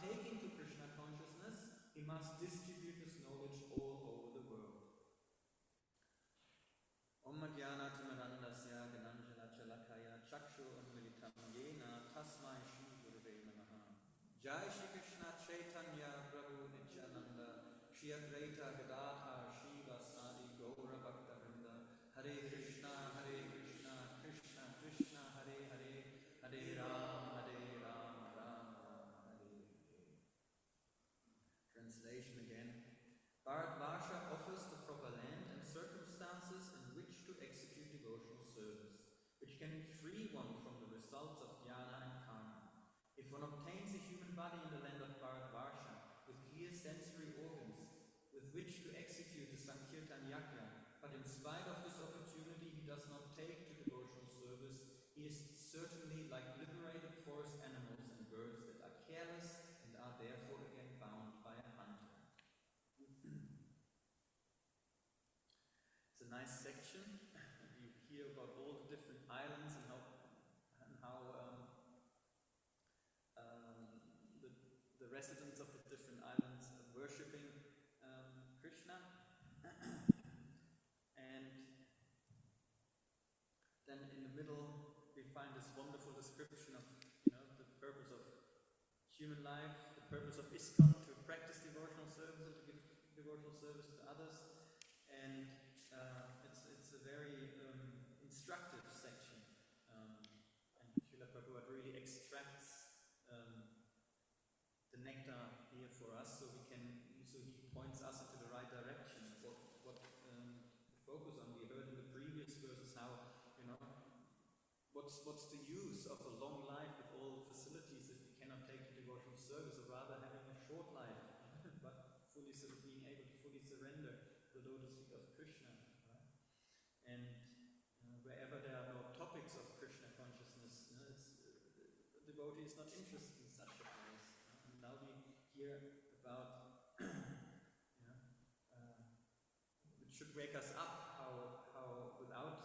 taking to Krishna consciousness, he must distribute this knowledge all over the world. Om Madhyana Timarandasya Gananjala Chalakaya Chakshu Unmilitam Yena Tasmai Shri Gurave Namaha. Jai Shri Krishna Chaitanya Prabhu Nityananda Shri Advaita Gadadhar Shri Vasadi Gaura Bhakta Vrinda. Hare Krishna Krishna Krishna Hare Hare Hare Ram Hare Ram Hare Hare. Translation again. Bharatvarsha offers the proper land and circumstances in which to execute devotional service, which can free one from the results of jnana and karma. If one obtains a human body in the land of Bharatvarsha with clear sensory organs with which to execute the Sankirtan Yajna, but in spite of this opportunity he does not take to devotional service, he is certainly like liberated forest animals and birds that are careless and are therefore again bound by a hunter. It's a nice section. You hear about all the different islands and how the residents of the different islands are worshipping Krishna. And then in the middle we find this wonderful description of the purpose of human life, the purpose of ISKCON, to practice devotional service and to give devotional service to others. And it's a very instructive section, and Srila Prabhupada really extracts the nectar here for us, so he points us into the right direction. What to focus on. We heard in the previous verses how what's the use of a long life with all facilities if we cannot take the devotional service, or rather having a short life, but being able to fully surrender the lotus feet of Krishna, right? And wherever there are no topics of Krishna consciousness, the devotee is not interested in such a place. And now we hear about, it should wake us up how without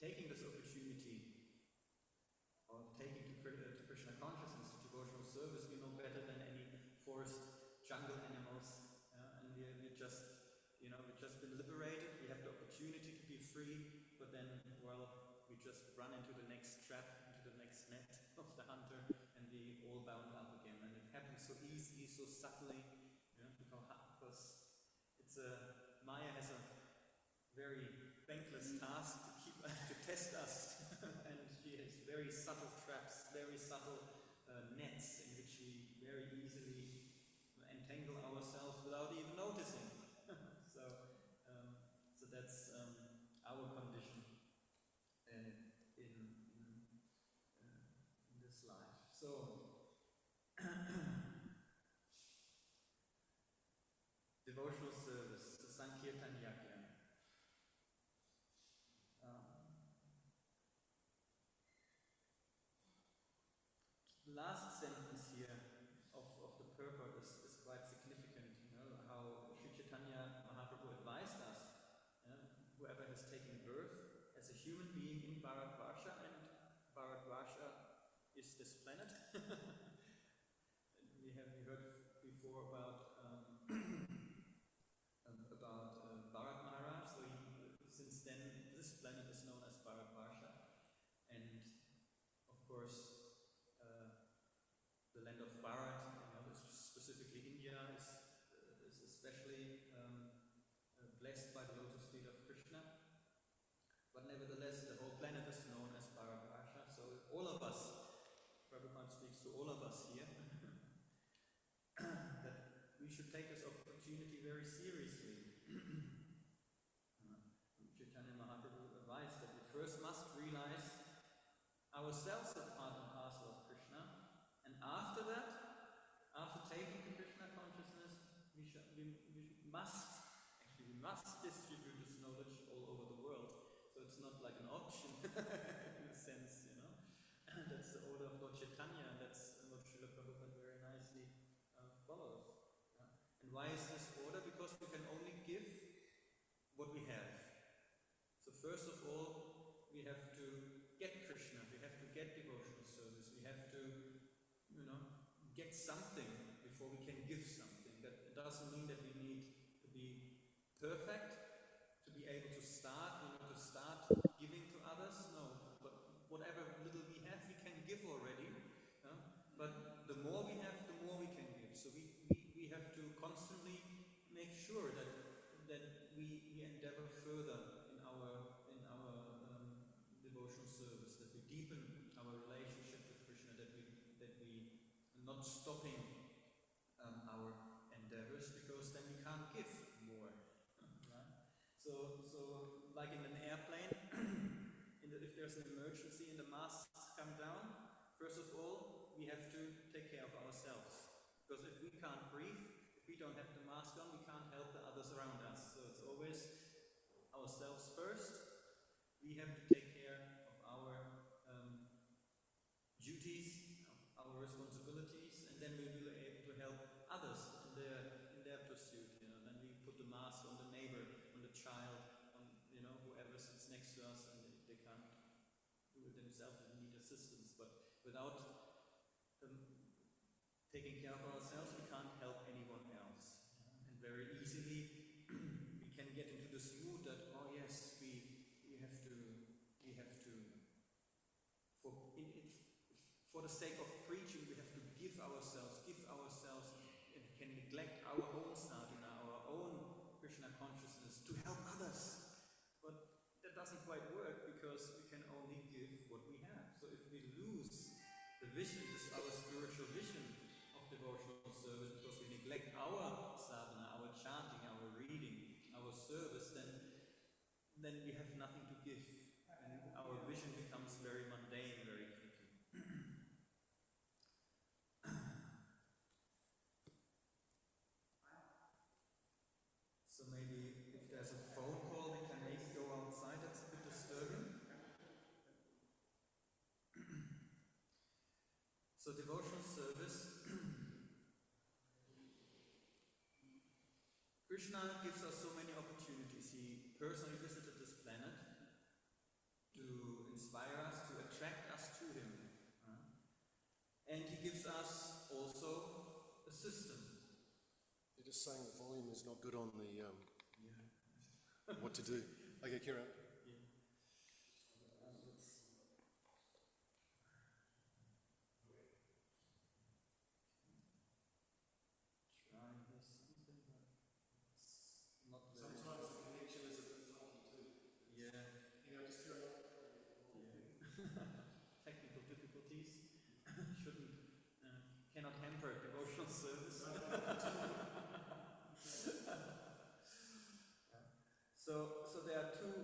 taking this opportunity of taking to Krishna consciousness, to devotional service, we know better than any forest jungle animals. And we've just been liberated, we have the opportunity to be free, but then, we just run into the next trap, into the next net of the hunter, and we all bound up again. And it happens so easily, so subtly, because Maya has a very thankless task to test us, and she has very subtle traps, very subtle nets in which we very easily entangle ourselves without even noticing. So that's our condition in this life. So devotional service, the Sankirtan Yajna. The last sentence here of the purport is quite significant. How Sri Chaitanya Mahaprabhu advised us, whoever has taken birth as a human being in Bharatvarsha, and Bharatvarsha is this planet. We heard before about Bharat Maharaj. So since then, this planet is known as Bharatvarsha, and of course, the land of Bharat, specifically India, is especially blessed by the lotus feet of Krishna. But nevertheless, the whole planet is known as Bharatvarsha. So all of us, Prabhupada speaks to all of us here, that we should take this opportunity very seriously. Chaitanya Mahaprabhu advised that we first must realize ourselves as part and parcel of Krishna, and after that, after taking to Krishna consciousness, we must distribute this knowledge all over the world. So it's not like an option in a sense, That's the order of Lord Chaitanya, and that's what Srila Prabhupada very nicely follows. And why is this order? Because we can only give what we have. So first of all, we have to get Krishna, we have to get devotional service, we have to, get something before we can give something. That doesn't mean that we need to be perfect to be able to start, to start giving to others. No, but whatever little we have, we can give already. But the more we have, the more we can give. So we have to constantly make sure that we endeavor further in our devotional service, that we deepen our relationship with Krishna, that we are not stopping our endeavors, because then we can't give more. Right? So like in an airplane, if there's an emergency and the masts come down, first of all, we have to take care of ourselves. Because if we can't breathe, if we don't have the mask on, we can't help the others around us. So it's always ourselves first. We have to take care of our duties, of our responsibilities, and then we will be able to help others in their pursuit. Then we put the mask on the neighbor, on the child, on whoever sits next to us, and if they can't do it themselves, they need assistance. But without taking care of ourselves, we can't help anyone else. And very easily we can get into this mood that, oh yes, we have to for the sake of preaching, we have to give ourselves, and can neglect our own sadhana, our own Krishna consciousness to help others. But that doesn't quite work, because we can only give what we have. So if we lose the vision, our spiritual vision of devotional service, because we neglect our sadhana, our chanting, our reading, our service, then we have nothing to give. And our vision becomes very mundane very quickly. So maybe if there's a phone call, we can maybe go outside. That's a bit disturbing. So devotional service. Krishna gives us so many opportunities. He personally visited this planet to inspire us, to attract us to him. And he gives us also a system. They're just saying the volume is not good on the what to do. Okay, Kira. Technical difficulties cannot hamper devotional service. So there are two.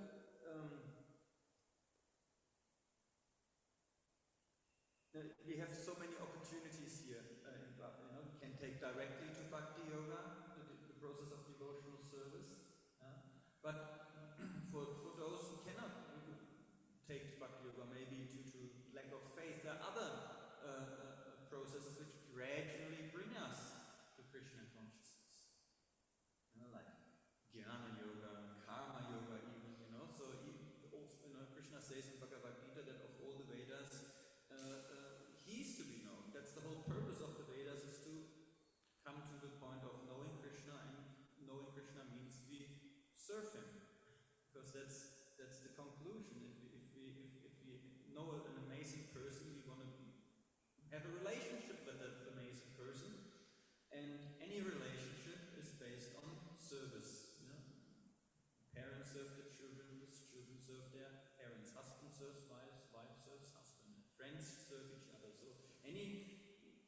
We have so many opportunities here. We can take directly to Bhakti Yoga, the process of devotional service. But for those who cannot take Bhakti Yoga, maybe due to lack of faith, there are other processes which gradually bring us to Krishna consciousness. Like Jnana Yoga, Karma Yoga even, So Krishna says in Bhagavad Gita that of all the Vedas, he is to be known. That's the whole purpose of the Vedas, is to come to the point of knowing Krishna, and knowing Krishna means we serve him. Because that's the conclusion. If we know an amazing person, we want to have a relationship with that amazing person, and any relationship is based on service. Parents serve their children, children serve their parents, husband serves wives, wife serves husband, friends serve each other. So any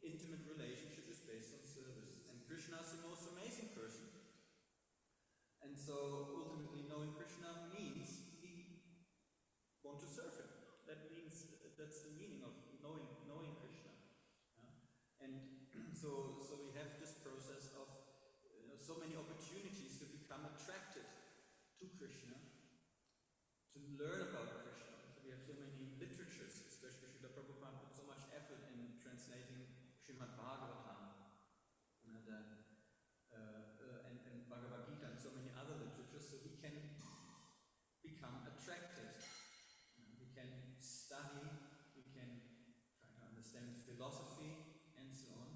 intimate relationship is based on service, and Krishna is the most amazing person. And so ultimately knowing Krishna means we want to serve him. That means that's the meaning of knowing Krishna. And so we have this process of so many opportunities to become attracted to Krishna, to learn about Krishna. So we have so many literatures, especially Srila Prabhupada put so much effort in translating Srimad Bhagavatam, and Bhagavad Gita and so many other literatures, so we can become attracted. We can study, we can try to understand philosophy and so on.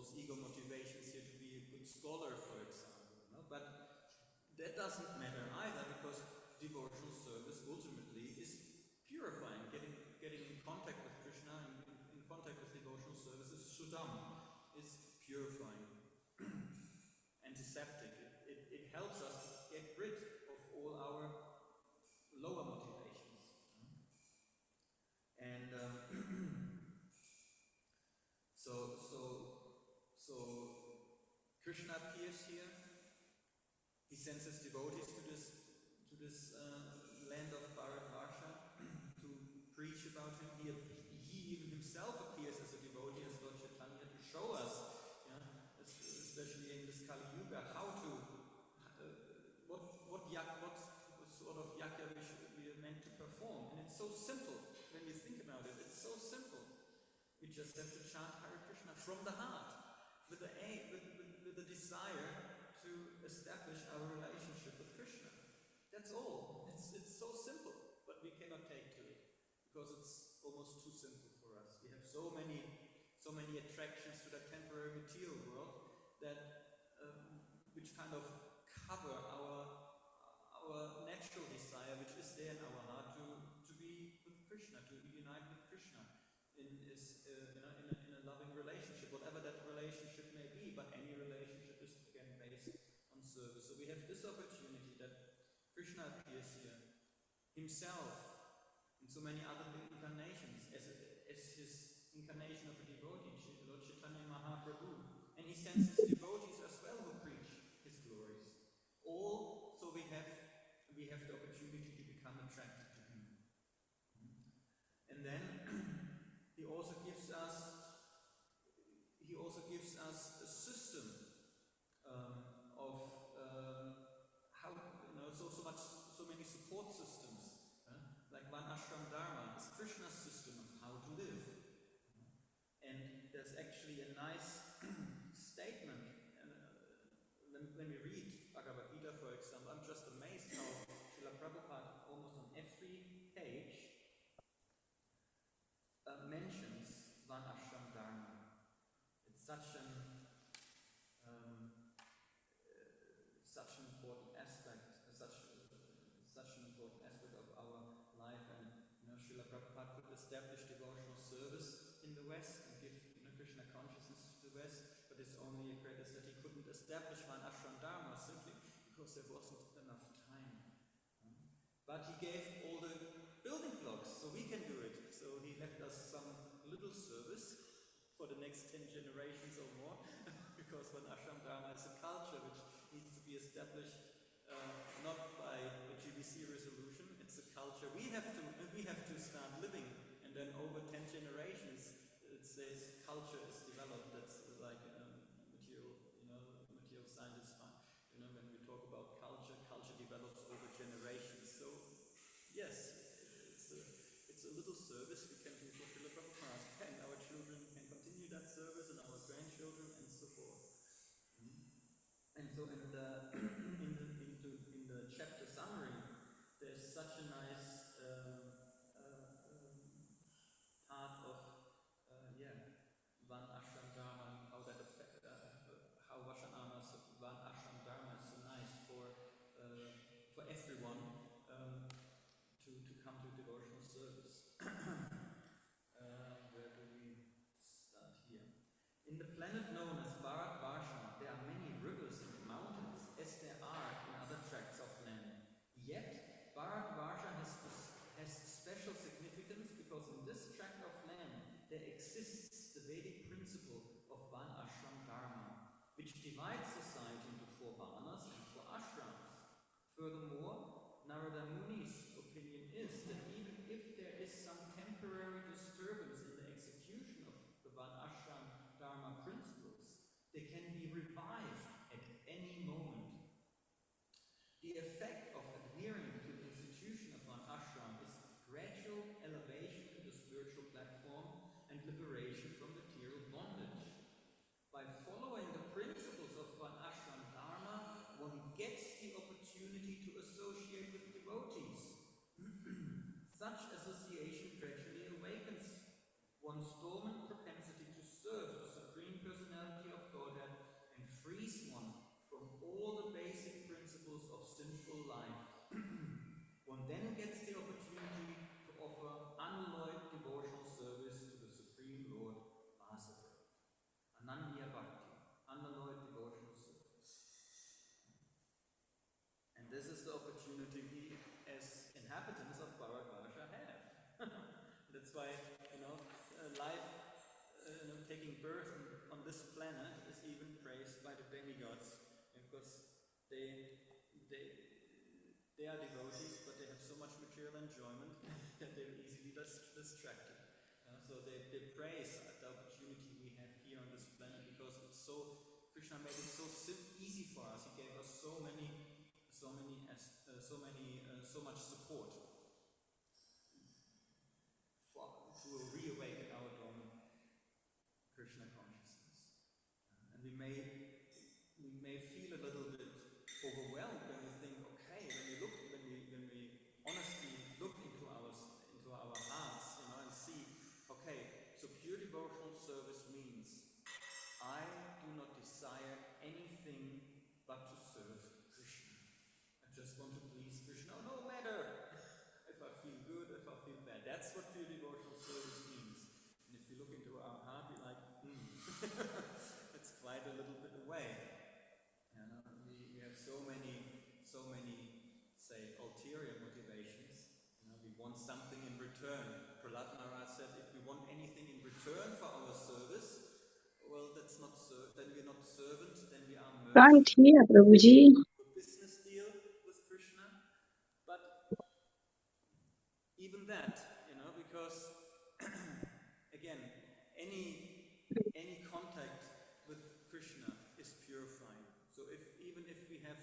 those ego motivations here to be a good scholar, for example. You know? But that doesn't matter either, because devotional service ultimately is purifying, getting in contact with Krishna and in contact with devotional service is Shuddham, is purifying, antiseptic. It helps us get rid of all our lower motivations. And so Krishna appears here. He sends his devotees to this land of Bharatvarsha to preach about him. He even himself appears as a devotee, as Lord Chaitanya, to show us, especially in this Kali Yuga, how to what sort of yajna we are meant to perform. And it's so simple when you think about it. It's so simple. We just have to chant Hare Krishna from the heart, with the aim, with the desire to establish our relationship with Krishna. That's all. It's so simple, but we cannot take to it because it's almost too simple for us. We have so many attractions to that temporary material world that which kind of cover our natural desire, which is there in our heart to be with Krishna, to unite with Krishna in a loving relationship, whatever that relationship may be. But any relationship is again based on service. So we have this opportunity that Krishna appears here himself in so many other incarnations as his incarnation of a devotee, Lord Chaitanya Mahaprabhu, and he sends his devotees as well who preach his glories. All so we have the opportunity to become attracted to him. And then he also gives us a system of how so many support systems, like Van Ashram Dharma is Krishna's system of how to live. And there's actually a nice statement. When we read Bhagavad Gita, for example, I'm just amazed how Srila Prabhupada almost on every page mentions Van Ashram Dharma. It's such an important aspect, such an important aspect of our life. And Srila Prabhupada could establish devotional service in the West and give Krishna consciousness to the West, but his only regret is that he couldn't establish Van Ashram Dharma simply because there wasn't enough time. But he gave all the building blocks, so we can do it. So he left us some little service for the next 10 generations or more, because Van Ashram Dharma is a culture which needs to be established not by a GBC resolution. It's a culture we have to start living, and then over 10 generations, it says culture is developed. That's like material scientists find. When we talk about culture develops over generations. So yes, it's a little service we can do for Srila Prabhupada, and our children can continue that service, and our grandchildren, and so forth. And so in the chapter summary, there's such a nice part of Van Ashram Dharma, and how that affects how Van Ashram Dharma is so nice for everyone to come to devotional service. Where do we start here? In the planet known as Bharatvarsha, there are many rivers and mountains, as there are in other tracts of land. Yet, Bharatvarsha has special significance because in this tract of land there exists the Vedic principle of Van Ashram Dharma, which divides society into 4 varnas and 4 ashrams. Furthermore, Narada Muni's opinion is that even if there is some temporary disturbance in the execution of the Van Ashram Dharma principles, they can be revived at any moment. The effect of adhering to the institution of Van Ashram is gradual elevation to the spiritual platform and liberation from material bondage. By following the principles of Van Ashram Dharma, one gets the opportunity to associate with devotees. Such association gradually awakens one then gets the opportunity to offer unalloyed devotional service to the Supreme Lord Master. Ananya Bhakti, unalloyed devotional service. And this is the opportunity we, as inhabitants of Bharatvarsha, have. That's why, life, taking birth on this planet is even praised by the demigods, because they, they, they are devotees, but they have so much material enjoyment that they're easily distracted. So they praise the opportunity we have here on this planet, because it's so, Krishna made it so easy for us. He gave us so much support to reawaken our dormant Krishna consciousness. And we may feel a little bit overwhelmed when we think, okay, when we honestly look into our hearts, and see, okay, so pure devotional service means I do not desire anything but to serve Krishna. I just want to please Krishna, no matter if I feel good, if I feel bad. That's what pure devotional service means. And if you look into our heart, you're like, it's quite a little bit away. We have so many, say, ulterior motivations. We want something in return. Prahlad Maharaj said, if we want anything in return for our service, well, that's not then we're not servants, then we are Right merchants. here, Prabhuji. A business deal with Krishna, but even that, because again, any contact with Krishna is purifying. So even if we have,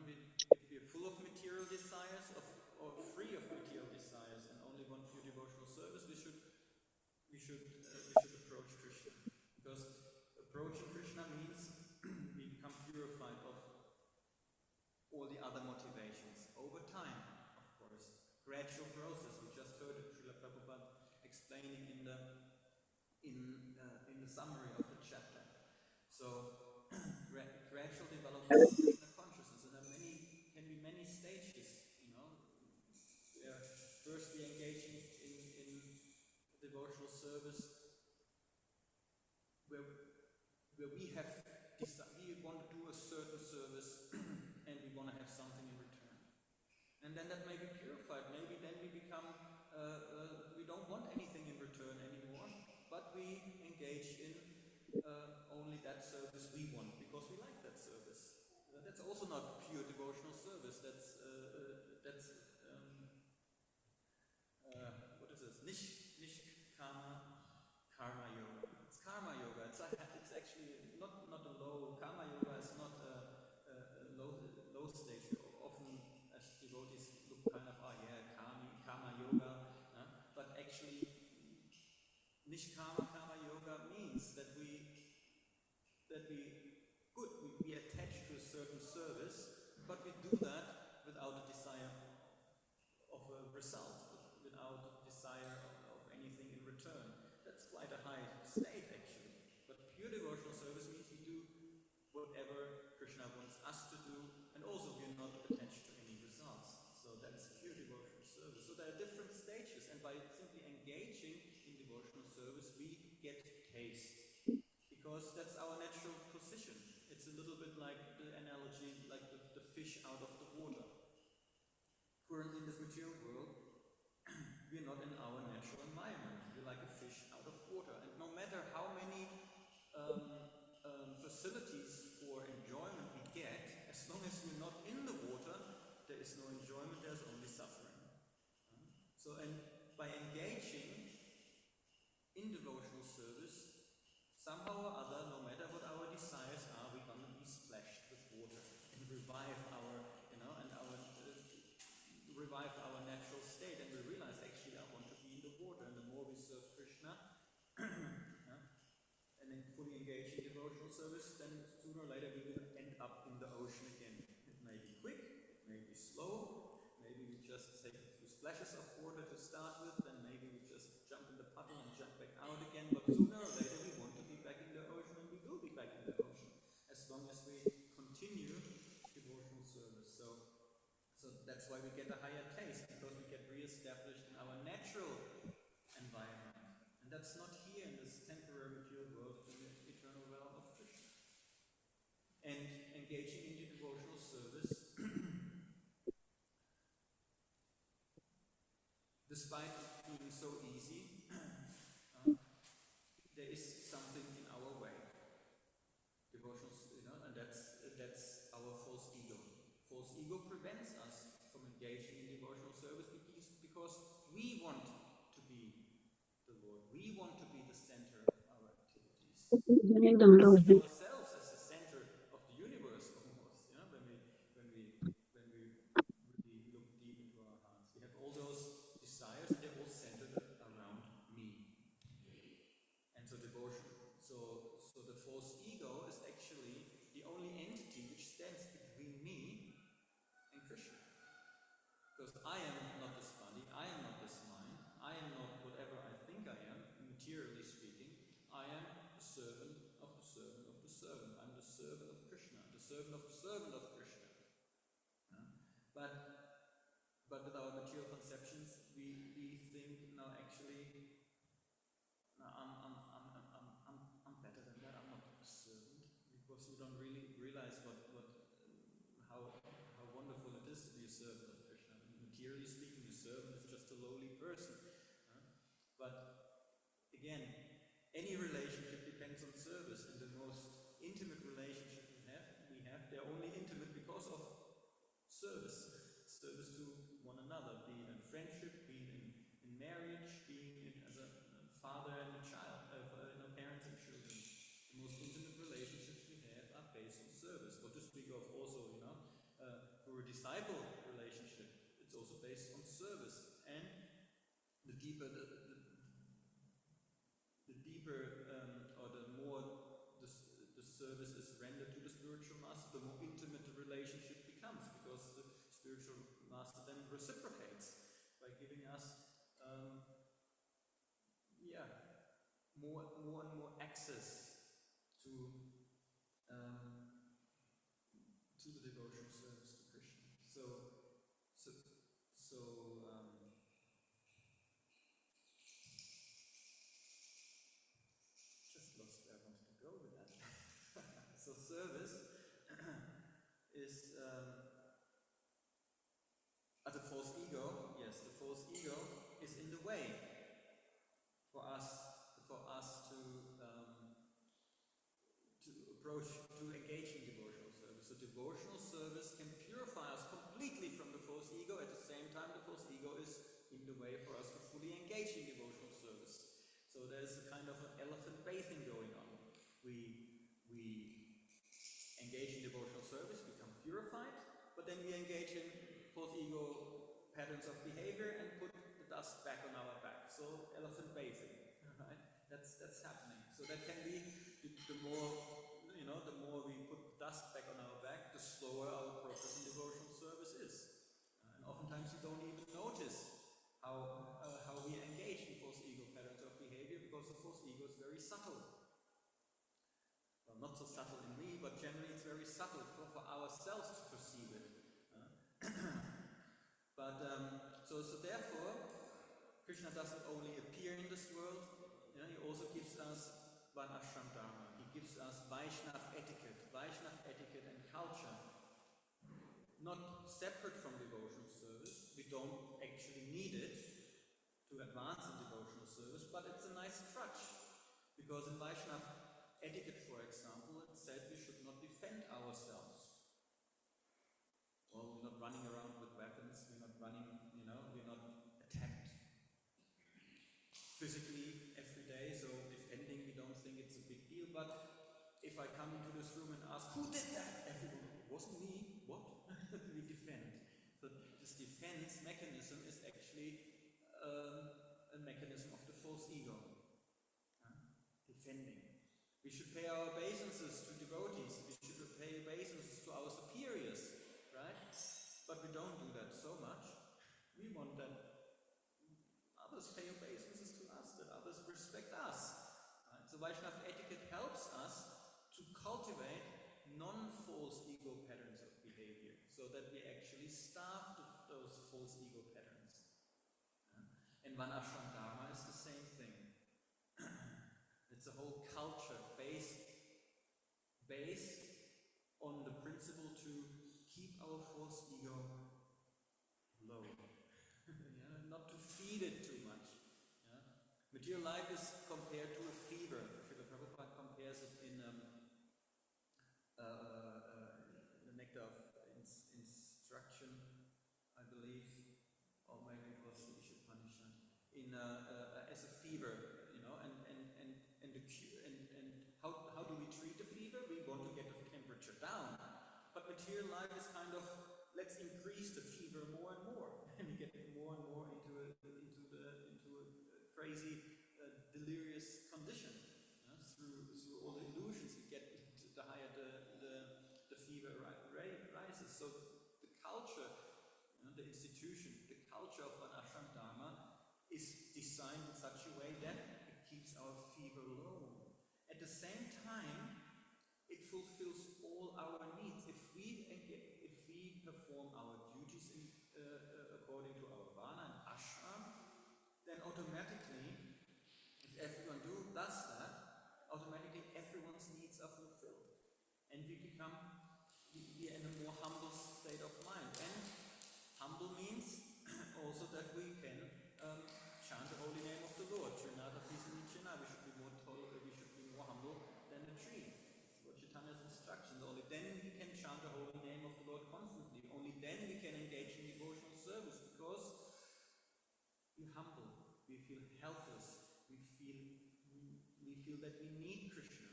if we're full of material desires or free of material desires and only want pure devotional service, we should approach Krishna, because approaching Krishna means we become purified of all the other motivations over time, of course. Gradual process. We just heard Srila Prabhupada explaining in the summary of the chapter. So gradual development of Krishna consciousness, and there can be many stages. Where first we engage in devotional service, where we want to do a certain service and we want to have something in return. And then that may be purified. Maybe then we become, we don't want anything in return anymore, but we engage in only that service we want because we like that service. That's also not pure devotional service. That's what is this? Karma yoga. It's karma yoga. It's actually not a low. Karma yoga is not a low stage. Often as devotees look kind of, karma yoga. But actually, karma yoga means that we attach to a certain service, but we do that without a desire of a result, without a desire of anything in return. That's quite a high state, actually. But pure devotional service means we do whatever Krishna wants us to do, and also we are not attached to any results. So that's pure devotional service. So there are different stages, and by simply engaging in devotional service, we get taste. Because that's our natural position. It's a little bit like the analogy, like the fish out of the water. Currently in this material world, we're not in our natural environment. We're like a fish out of water. And no matter how many facilities for enjoyment we get, as long as we're not in the water, there is no enjoyment, there's only suffering. And by engaging in devotional service, somehow or other, no matter what our desires are, we're going to be splashed with water and revive our natural state. And we realize, actually, I want to be in the water. And the more we serve Krishna, and then fully engage in devotional service, then sooner or later we will end up in the ocean again. It may be quick, it may be slow. Maybe we just take a few splashes of water to start with, then maybe we just jump in the puddle and jump back out again. But sooner or later we want to be back in the ocean, and we will be back in the ocean as long as we continue devotional service. So that's why we get a higher false ego prevents us from engaging in devotional service because we want to be the Lord. We want to be the center of our activities. একদম We see logic ourselves as the center of the universe almost, when we really look deep into our hearts. We have all those desires and they're all centered around me. And so devotion, so the false ego is actually the only entity which stands between me and Krishna. Because I am not this body, I am not this mind, I am not whatever I think I am, materially speaking. I am the servant of the servant of the servant. I'm the servant of Krishna, the servant of the servant of Krishna. But with our material conceptions, we think, no, actually, no, I'm better than that. I'm not a servant, because we don't really realize how wonderful it is to be a servant of Krishna. Materially speaking, a servant is just a lowly person. But again, any relationship depends on service, and the most intimate relationship they're only intimate because of service to one another, be it in friendship, be it in marriage, being it as a father and a child, parents and children. The most intimate relationships we have are based on service. Or to speak of also, for a disciple relationship, it's also based on service. And the deeper or the more the service is rendered to the spiritual master, the more intimate the relationship becomes, because the spiritual master then reciprocates by giving us more and more access to the devotional service to Krishna. Just lost where I wanted to go with that. So service is the false ego. Yes, the false ego is in the way for us to approach, to engage in devotional service. So devotional service can purify us completely from the false ego. At the same time, the false ego is in the way for us to fully engage in devotional service. So there's a kind of an elephant bathing going on. We engage in devotional service, become purified, but then we engage in false ego patterns of behavior and put the dust back on our back. So elephant bathing, right? That's happening. So that can be the more we put dust back on our back, the slower our progress in devotional service is. And oftentimes we don't even notice how we engage in false ego patterns of behavior, because the false ego is very subtle. Well, not so subtle in me, but generally it's very subtle for ourselves to perceive it. But so therefore, Krishna doesn't only appear in this world, he also gives us Varnashram Dharma. He gives us Vaishnav etiquette and culture. Not separate from devotional service. We don't actually need it to advance in devotional service, but it's a nice crutch. Because in Vaishnav etiquette, for example, it said we should not defend ourselves. Well, we're not running around with weapons, we're not attacked physically every day, so defending, we don't think it's a big deal. But if I come into this room and ask, who did that? Everyone, wasn't me, what? We defend. So this defense mechanism is actually a mechanism of the false ego. Defending. We should pay our obeisances to devotees, we should pay obeisances to our superiors, right? But we don't do that so much. We want that others pay obeisances to us, that others respect us. Right? So Vaishnava etiquette helps us to cultivate non-false ego patterns of behavior, so that we actually starve those false ego patterns. And Varnashram Dharma is the same thing. It's a whole culture based on the principle to keep our false ego low. Not to feed it too much. Material life is compared to a fever. Srila Prabhupada compares it in the nectar of as a fever, you know, and how do we treat the fever? We want to get the temperature down. But material life is kind of, let's increase the fever more and more, and we get more and more into a crazy, delirious condition. Through all the illusions we get, the higher the fever rises. So the culture, the institution, the culture of an ashram dharma is designed in such a way that it keeps our fever low. At the same time, it fulfills all our needs. If we perform our duties according to our varna and ashram, then automatically, if everyone does that, automatically everyone's needs are fulfilled. And we are in a more humble state of mind. And humble means also that we can chant the holy name of the Lord. We should be more humble than a tree. That's what Chaitanya's instructions. Only then we can chant the holy name of the Lord constantly. Only then we can engage in devotional service, because we're humble. We feel helpless. We feel that we need Krishna.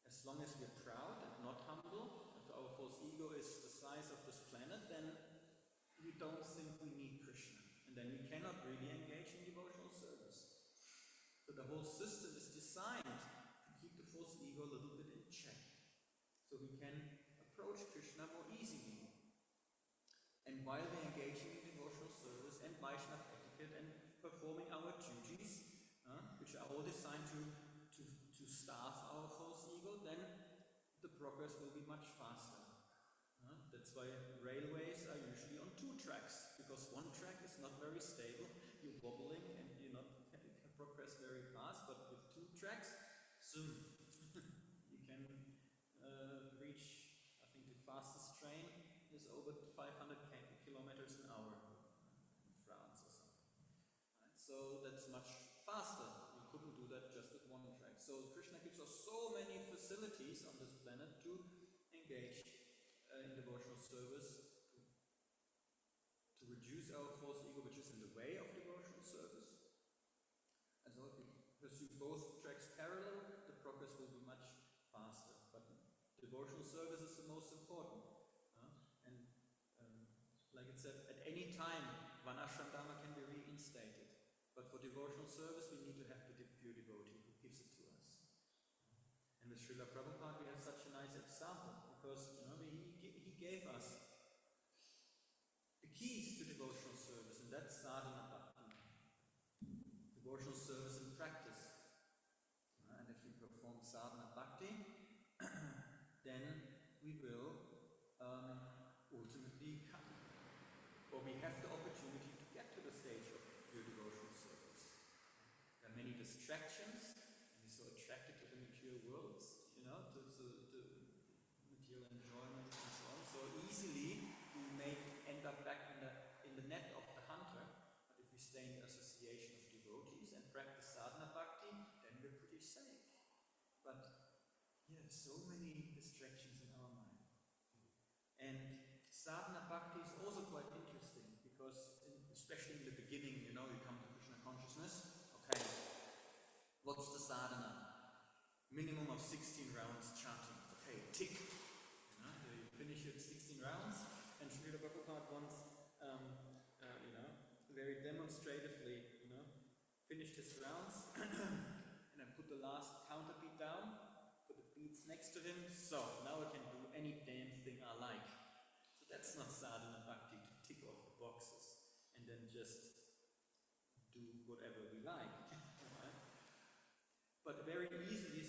As long as we're proud and not humble, if our false ego is the size of this planet, then we don't think we need Krishna. And then we cannot really engage in devotional service. So the whole system is designed to keep the false ego a little bit in check, so we can approach Krishna more easily. And while we're engaging in devotional service and Vaishnava etiquette and performing our duties, which are all designed to starve our false ego, then the progress will be much faster. That's why railways are usually on 2 tracks, because 1 track is not very stable. You're wobbling and you can progress very fast, but with 2 tracks, soon you can reach, I think the fastest train is over 500 kilometers an hour in France or something. Right? So that's much faster. We couldn't do that just with 1 track. So Krishna gives us so many facilities on this planet to engage in devotional service, to reduce our false ego, which is in the way of devotional service. And so if we pursue both tracks parallel, the progress will be much faster. But devotional service is the most important. And like it said, at any time, one ashram dharma can be reinstated. But for devotional service, we need to have the pure devotee who gives it to us. And with Srila Prabhupada, we have such a nice example, because he gave us the keys to devotional service, and that's sadhana bhakti. Devotional service in practice. And if we perform sadhana bhakti, then we will ultimately come, or we have the opportunity to get to the stage of pure devotional service. There are many distractions, and we're so attracted to the material worlds, to material enjoyment and so on. So easily we may end up back in the net of the hunter. But if we stay in the association of devotees and practice sadhana bhakti, then we're pretty safe. But so many distractions in our mind. And sadhana bhakti is also quite interesting, because especially in the beginning, you come to Krishna consciousness. Okay, what's the sadhana? Minimum of 16 rounds chanting. Okay, tick. You finish it 16 rounds, and Srila Prabhupada once, very demonstratively, finished his rounds, and then put the last counter beat down, put the beats next to him. So now I can do any damn thing I like. So that's not sadhana bhakti, to tick off the boxes and then just do whatever we like. But very easily,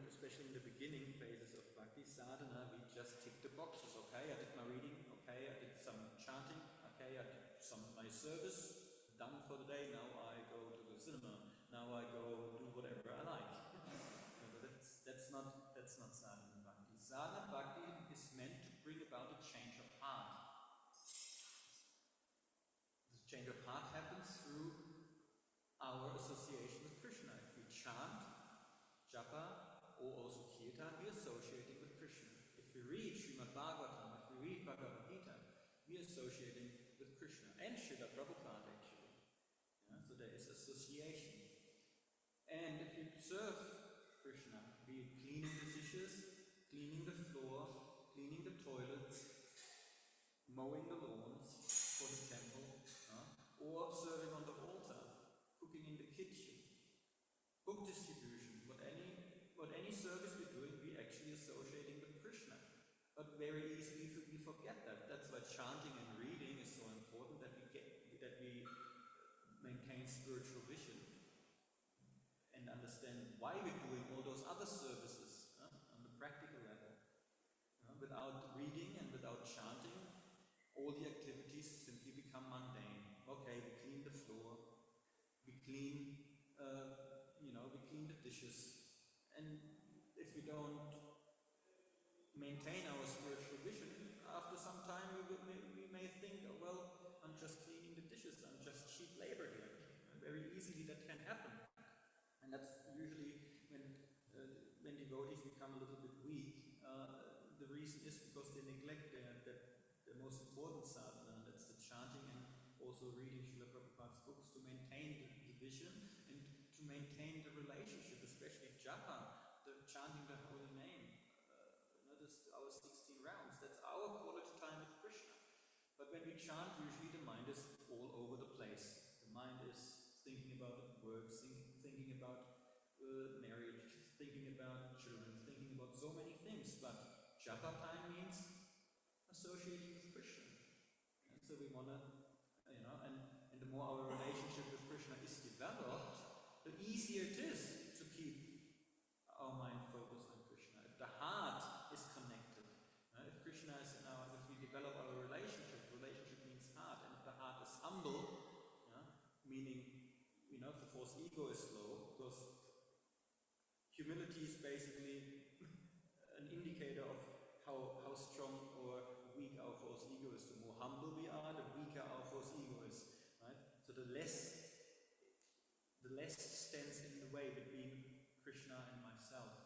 especially in the beginning phases of bhakti sadhana, we just tick the boxes. Okay, I did my reading. Okay, I did some chanting. Okay, I did my service. Done for the day. Now I go to the cinema. Now I go do whatever I like. That's not sadhana bhakti. Sadhana bhakti is meant to bring about a change of heart. The change of heart happens through our association with Krishna. If we chant, japa, or also kirtan, we are associating with Krishna. If we read Srimad Bhagavatam, if we read Bhagavad Gita, we are associating with Krishna and Srila Prabhupada actually. there is association. And if you serve Krishna, be it cleaning the dishes, cleaning the floor, cleaning the toilets, mowing the lawns for the temple, or serving on the altar, cooking in the kitchen, book distribution, what any service we're doing, we actually associating with Krishna. But very easily we forget that. That's why chanting and reading is so important, that we maintain spiritual vision and understand why we're doing all those other services on the practical level. Without reading and without chanting, all the activities simply become mundane. Okay, we clean the floor, we clean, we clean the dishes, and if we don't maintain our spiritual vision, after some time we may think, oh, well, I'm just cleaning the dishes, I'm just cheap labor here. Very easily that can happen. And that's usually when devotees become a little bit weak. The reason is because they neglect the most important sadhana, that's the chanting and also reading Srila Prabhupada's books, to maintain the vision and to maintain the relationship, especially japa, the chanting the holy name. Our 16 rounds, that's our quality time with Krishna. But when we chant, usually the mind is all over the place. The mind is thinking about work, thinking about marriage, thinking about children, thinking about so many things. But japa time means associating with Krishna. And so we want to, and the more our relationship with Krishna is developed, the easier it is to keep our mind focused on Krishna. If the heart is connected, if Krishna is if we develop our relationship means heart, and if the heart is humble, meaning, if the false ego is low, because humility is basically an indicator of how strong or weak our false ego is. The more humble we are, the weaker our false ego is, right? So the less stands in the way between Krishna and myself,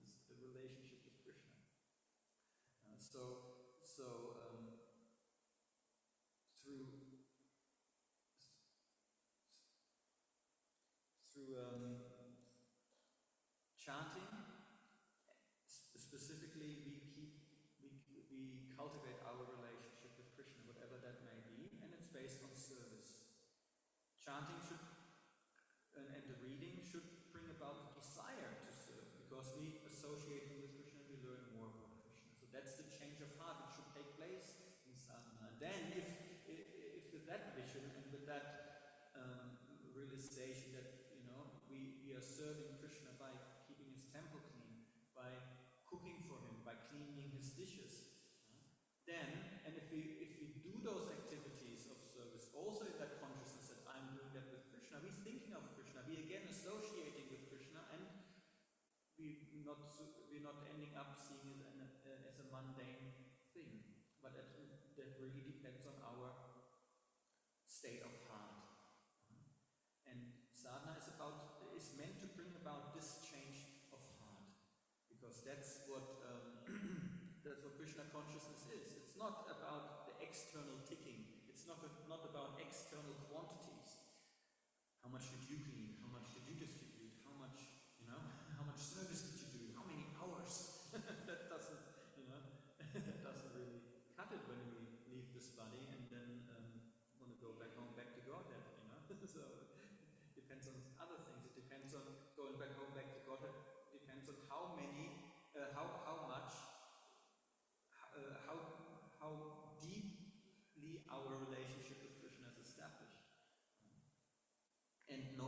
is the relationship with Krishna. Through chanting, specifically, we cultivate our relationship with Krishna, whatever that may be, and it's based on service. Chanting and the reading should bring about the desire to serve, because we associate with Krishna, we learn more about Krishna. So that's the change of heart that should take place in sadhana. And then, if with that vision and with that realization that we are serving Krishna by keeping his temple clean, by cooking for him, by cleaning his dishes, then, and if we do those activities of service also in that consciousness that I'm doing that with Krishna, we're thinking of Krishna, we again associating with Krishna, and we're not ending up seeing it as a mundane thing, but that really depends on our state of heart. And sadhana is meant to bring about this change of heart, because that's what Krishna consciousness is. It's not about the external ticking. It's not about external quantities. How much did you clean? How much did you distribute? How much service did you do? How many hours? That doesn't really cut it when we leave this body and then want to go back home, back to Godhead. So it depends on other things. It depends on going back home, back to Godhead. It depends on how deeply our relationship with Krishna is established. And no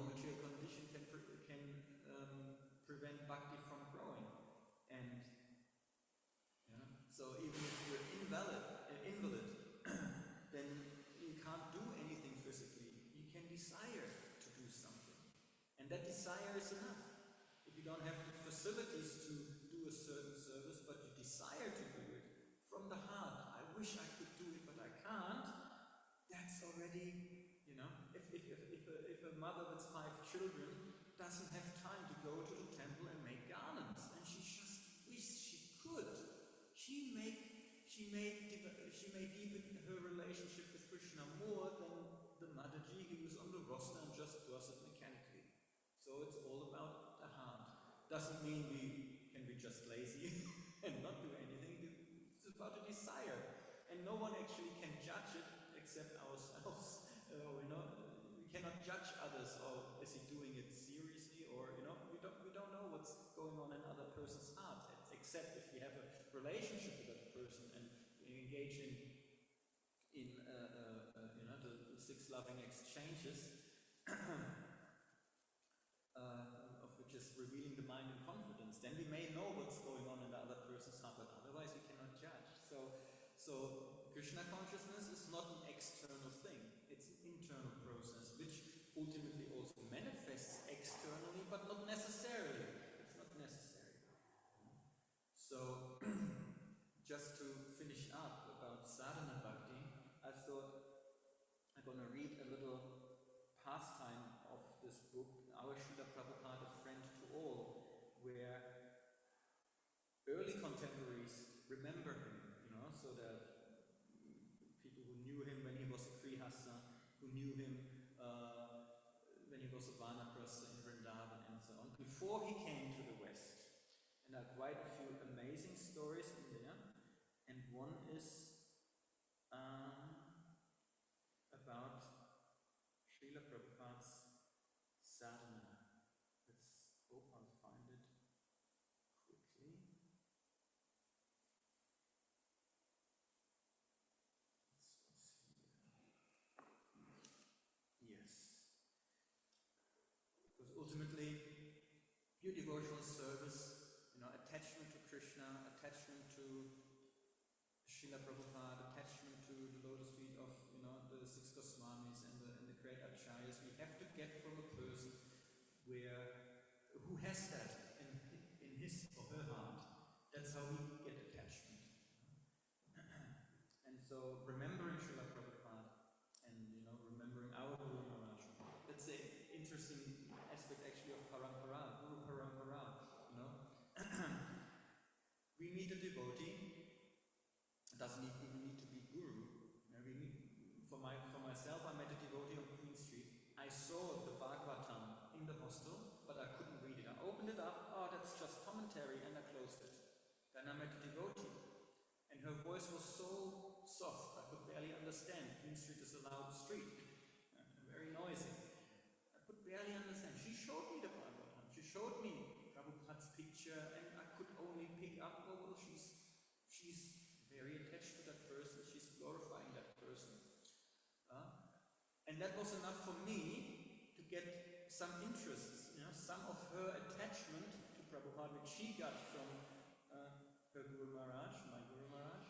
doesn't mean we can be just lazy and not do anything. It's about a desire, and no one actually can judge it except ourselves. We cannot judge others. Or is he doing it seriously? Or we don't know what's going on in other person's heart, except if we have a relationship with that person and we engage in the six loving exchanges. Of which is revealing the mind in confidence, then we may know what's going on in the other person's heart, but otherwise we cannot judge. So Krishna consciousness is not an external thing, it's an internal process, which ultimately also manifests externally, but not necessarily. It's not necessary. So, just to finish up about sadhana bhakti, I thought I'm going to read a little pastime of this book, Our Srila Prabhupada, A Friend to All, where early contemporaries remember him, so that people who knew him when he was a Grihastha, who knew him when he was a Vanaprastha in Vrindavan and so on, before he came to the West. And there are quite a few amazing stories in there, and one is about Srila Prabhupada's sadhana. Let's hope I'll find it quickly. Yes. Because ultimately, pure devotional service, attachment to Krishna, attachment to Srila Prabhupada, attachment to the lotus feet of the six Goswamis and the great acharyas, we have to get from a person who has that in his or her heart. That's how we get attachment. And so remembering Srila Prabhupada and remembering our Guru Maharaj, that's the interesting aspect actually of parampara, Guru parampara. We meet a devotee. It doesn't even need to be guru. For myself, I met a devotee on Queen Street. I saw the Bhagavatam in the hostel, but I couldn't read it. I opened it up, that's just commentary, and I closed it. Then I met a devotee, and her voice was so soft, I could barely understand. Queen Street is a loud street, very noisy. I could barely understand. She showed me the Bhagavatam. She showed me Prabhupada's picture, and I could only pick up, she's very attached to that person, she's glorifying that person. And that was enough for me to get some interests, some of her attachment to Prabhupada, which she got from her Guru Maharaj, my Guru Maharaj.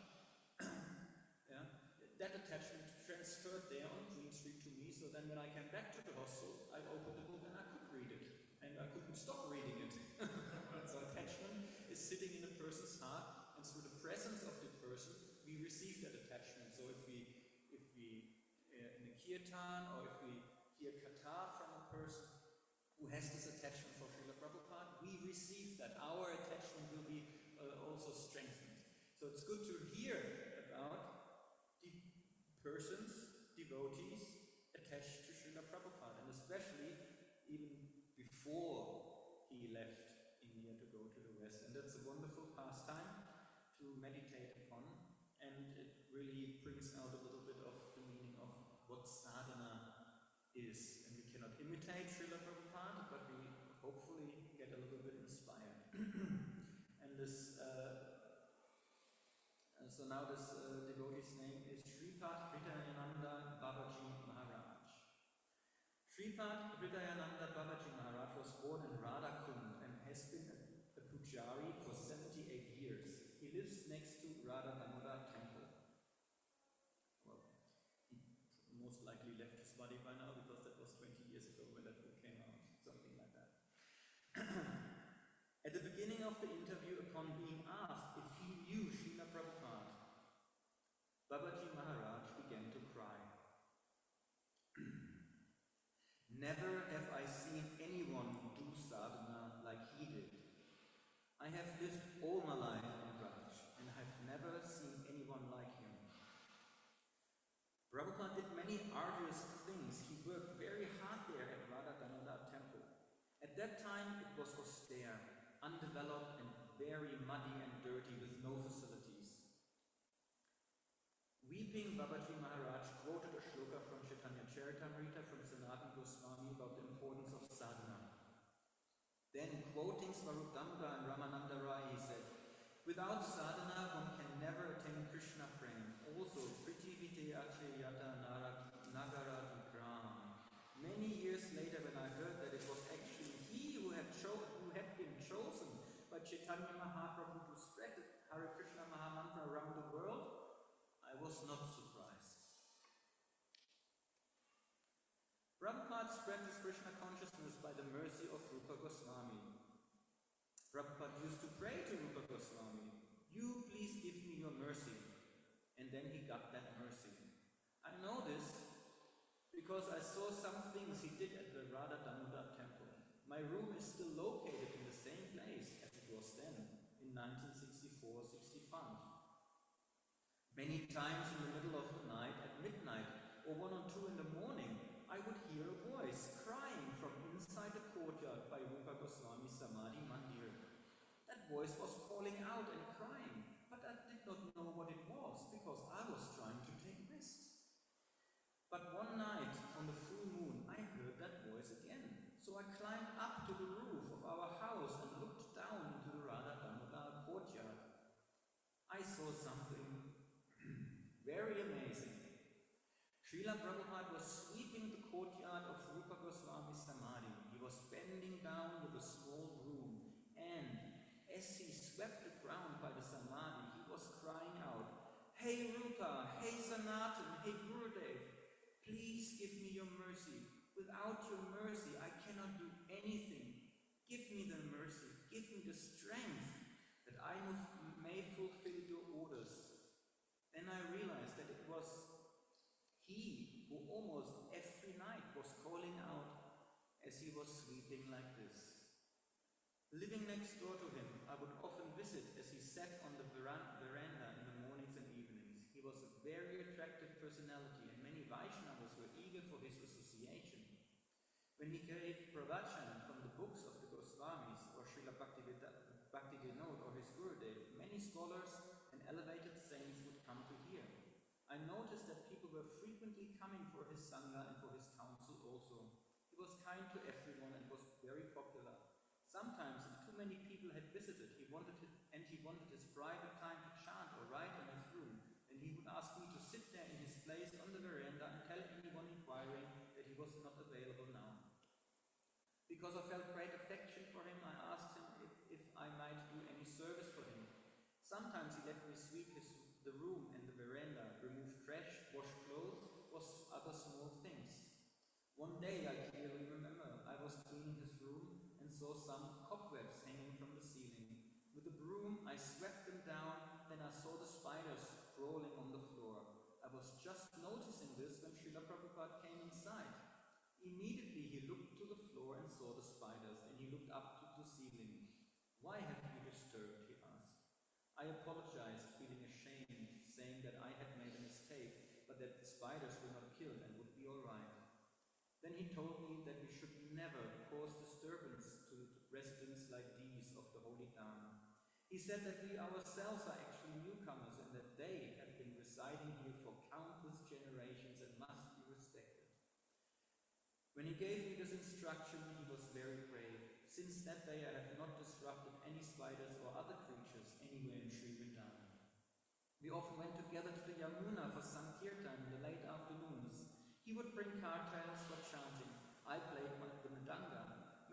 That attachment transferred there on Queen Street to me, so then when I came back to the hostel, I opened the book and I could read it. And I couldn't stop reading it. So attachment is sitting in a person's heart, and through the presence of the person, we receive that attachment. So if we in a kirtan, or if we hear katha from a person who has this attachment for Srila Prabhupada, we receive that. Our attachment will be also strengthened. So it's good to hear about persons, devotees, attached to Srila Prabhupada, and especially even before he left India to go to the West. And that's a wonderful pastime to meditate upon, and it really brings out a little bit of the meaning of what sadhana is. And we cannot imitate Srila Prabhupada, but we hopefully get a little bit inspired. And this, so now this devotee's name is Shripad Hridayananda Babaji Maharaj. Shripad Hridayananda Babaji Maharaj was born in Radhakund and has been a pujari for 78 years. He lives next to Radha Damodar temple. Well, he most likely left his body by now, because that was 20 years ago when that book came out, something like that. At the beginning of the interview, upon being asked if he knew Srila Prabhupada, Babaji Maharaj began to cry. Never have I seen anyone do sadhana like he did. I have lived all my life in Raj, and have never seen anyone like him. Prabhupada did many arduous things. He worked very hard there at Radha Damodar temple. At that time it was austere, undeveloped and very muddy and dirty with no facilities. Weeping Babaji Maharaj quoted a shloka from Chaitanya Charitamrita from Sanatana Goswami about the importance of sadhana. Then, quoting Swarup Damodar and Ramananda Rai, he said, "Without sadhana, one can never attain Krishna prem. Also, Priti Vite Achayata Nagara Vigram." Many years later, when I heard that it was actually he who had been chosen by Chaitanya Mahaprabhu to spread the Hare Krishna Mahamantra around the world, I was not surprised. Prabhupada spread this Krishna consciousness by the mercy of Rupa Goswami. Prabhupada used to pray to Rupa Goswami, "You please give me your mercy." And then he got that mercy. I know this because I saw some things he did at the Radha Damodar temple. My room is still located in the same place as it was then, in 1964-65. Many times in the middle of the night, at midnight, or 1 or 2 in the morning, I would hear a voice crying from inside the courtyard by Rupa Goswami Samadhi Mandir. That voice was calling out and crying, but I did not know what it was because I was trying to take rest. But one night, on the full moon, I heard that voice again. So I climbed up to the roof of our house and looked down into the Radha Damodar courtyard. I saw something very amazing. Srila Prabhupada was sweeping the courtyard of Rupa Goswami Samadhi. He was bending down with a small broom, and as he swept the ground by the Samadhi, he was crying out, "Hey Rupa, hey Sanatan, hey Gurudev, please give me your mercy. Without your mercy, I cannot do anything. Give me the mercy, give me the strength that I may fulfill your orders." Then I realized that it was he who almost every night was calling out as he was sleeping like this. Living next door to him, I would often visit as he sat on the veranda in the mornings and evenings. He was a very attractive personality, and many Vaishnavas were eager for his association. When he gave pravachan from the books of the Goswamis or Srila Bhaktivinoda or his Gurudev, many scholars and elevated saints would come to hear. I noticed that people were frequently coming for his sangha and for his counsel also. He was kind to everyone and was very popular. Sometimes, if too many people had visited, he wanted his private time to chant or write in his room, and he would ask me to sit there in his place on the veranda and tell anyone inquiring that he was not available now. Because I felt great affection for him, I asked him if I might do any service for him. Sometimes he let me sweep the room and the veranda, remove trash, wash clothes, wash other small things. One day, I clearly remember, I was cleaning his room and saw some cobwebs hanging from the ceiling. With a broom, I swept them down, then I saw the spiders crawling on the floor. I was just noticing this when Srila Prabhupada came inside. Immediately, he looked to the floor and saw the spiders, and he looked up to the ceiling. "Why have you disturbed?" he asked. I apologized, feeling ashamed, saying that I had made a mistake, but that the spiders were not killed and would be all right. Then he told me that we should never cause disturbance to residents like these of the Holy Dharma. He said that we ourselves are actually newcomers and that they have been residing here for countless generations and must be respected. When he gave me this instruction, he was very brave. Since that day, I have not disrupted any spiders or other creatures anywhere in Sri Vrindavan. We often went together to the Yamuna for Sankirtan in the late afternoons. He would bring cartels for chanting. I played the mridanga.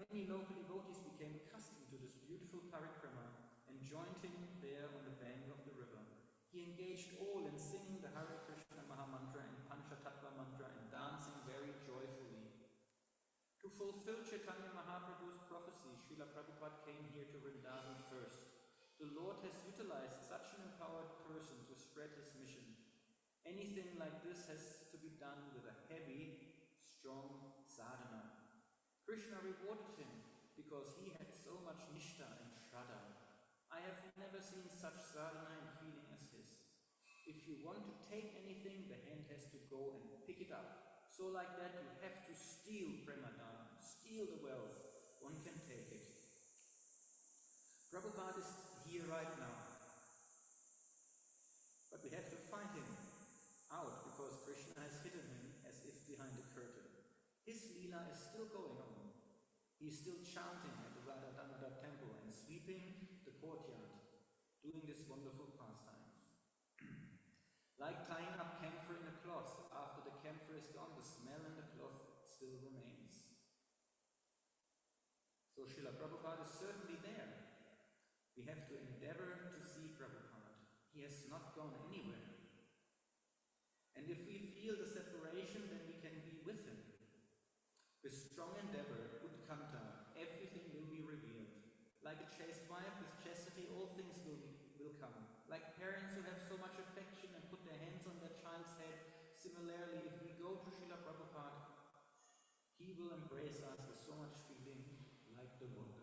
Many local devotees became accustomed to this beautiful parikrama and joined him there on the bank of the river. He engaged all in singing the Hare Krishna Mahamantra and Panchatattva mantra and dancing very joyfully. To fulfill Chaitanya Mahaprabhu's prophecy, Srila Prabhupada came here to Vrindavan first. The Lord has utilized such an empowered person to spread his mission. Anything like this has to be done with a heavy, strong sadhana. Krishna rewarded him because he had so much nishta and shraddha. I have never seen such sadhana and feeling as his. If you want to take anything, the hand has to go and pick it up. So like that, you have to steal premadana, steal the wealth. One can take it. Prabhupada is here right now. But we have to find him out because Krishna has hidden him as if behind a curtain. His Leela is still going on. He is still chanting at the Radha Damodar temple and sweeping the courtyard, doing this wonderful pastime. Like tying up camphor in a cloth, after the camphor is gone, the smell in the cloth still remains. So Srila Prabhupada is certainly there. We have to endeavor to see Prabhupada. He has not gone anywhere. And if we feel the separation, then we can be with him. With strong endeavor, utkanta, everything will be revealed. Like a chaste wife with chastity, all things will come. Like parents who have so much affection and put their hands on their child's head, similarly, if we go to Srila Prabhupada, he will embrace us with so much feeling like the water.